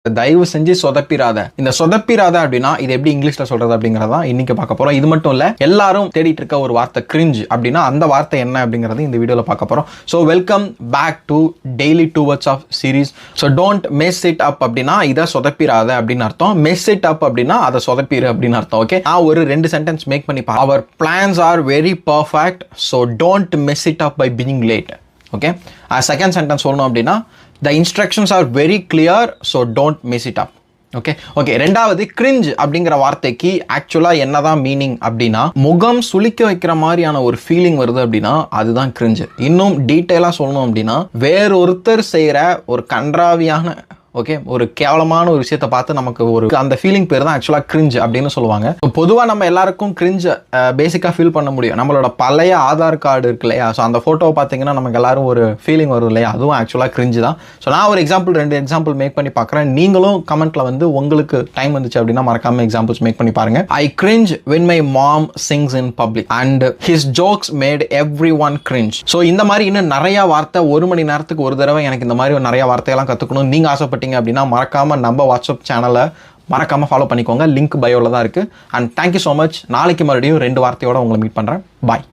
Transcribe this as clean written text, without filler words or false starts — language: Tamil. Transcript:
தயவு செஞ்சு சொதப்பிராத. இந்த சொதப்பிராத அப்படின்னா இது எப்படி இங்கிலீஷ்ல சொல்றது அப்படிங்கறத இன்னைக்கு பார்க்க போறோம். இது மட்டும் இல்ல, எல்லாரும் தேடிட்டு இருக்க ஒரு வார்த்தை கிரிஞ்ச் அப்படின்னா அந்த வார்த்தை என்ன அப்படிங்கறது இந்த வீடியோல பார்க்க போறோம். So welcome back to daily 2 words of series. So don't mess it up அப்படின்னா இதை சொதப்பிராத அப்படின்னு அர்த்தம். மெஸ் இட் அப் அப்படின்னா அதை சொதப்பிரு அப்படின்னு அர்த்தம். ஓகே, நான் ஒரு 2 சென்டென்ஸ் மேக் பண்ணி பாருங்க. Our plans are very perfect, so don't mess it up by being late. Okay, second sentence சொல்லணும் அப்படின்னா the instructions are very clear, so don't mess it up. Okay ரெண்டாவது கிரிஞ்ச் அப்படிங்கிற வார்த்தைக்கு ஆக்சுவலா என்னதான் மீனிங் அப்படின்னா, முகம் சுளிக்க வைக்கிற மாதிரியான ஒரு ஃபீலிங் வருது அப்படின்னா அதுதான் கிரிஞ்ச். இன்னும் டீட்டெயிலா சொல்லணும் அப்படின்னா வேறொருத்தர் செய்யற ஒரு கன்றாவியான ஒரு கேவலமான ஒரு விஷயத்தை பார்த்து நமக்கு ஒரு அந்த ஃபீலிங் பேர் தான் ஆக்சுவலா கிரிஞ்ச் அப்படின்னு சொல்லுவாங்க. பொதுவாக நம்ம எல்லாருக்கும் கிரிஞ்ச் பேசிக்காக ஃபீல் பண்ண முடியும். நம்மளோட பழைய ஆதார் கார்டு இருக்கு இல்லையா, ஸோ அந்த ஃபோட்டோவை பார்த்தீங்கன்னா நமக்கு எல்லாரும் ஒரு ஃபீலிங் வரும் இல்லையா, அதுவும் ஆக்சுவலாக கிரிஞ்ச் தான். ஸோ நான் ஒரு எக்ஸாம்பிள் 2 எக்ஸாம்பிள் மேக் பண்ணி பார்க்குறேன். நீங்களும் கமெண்ட்ல வந்து உங்களுக்கு டைம் வந்துச்சு அப்படின்னா மறக்காம எக்ஸாம்பிள்ஸ் மேக் பண்ணி பாருங்க. ஐ cringe when my mom sings in public and his jokes made everyone cringe. So இந்த மாதிரி இன்னும் நிறைய வார்த்தை 1 மணி நேரத்துக்கு ஒரு தடவை எனக்கு இந்த மாதிரி நிறைய வார்த்தையெல்லாம் கற்றுக்கணும் நீங்க ஆசைப்பட்டு அப்படின்னா மறக்காம நம்ம வாட்ஸ்அப் சேனலை மறக்காம ஃபாலோ பண்ணிக்கோங்க. லிங்க் பயோல தான் இருக்கு. And thank you so much. நாளைக்கு மறுபடியும் 2 வார்த்தையோட உங்களை மீட் பண்றேன். பாய்.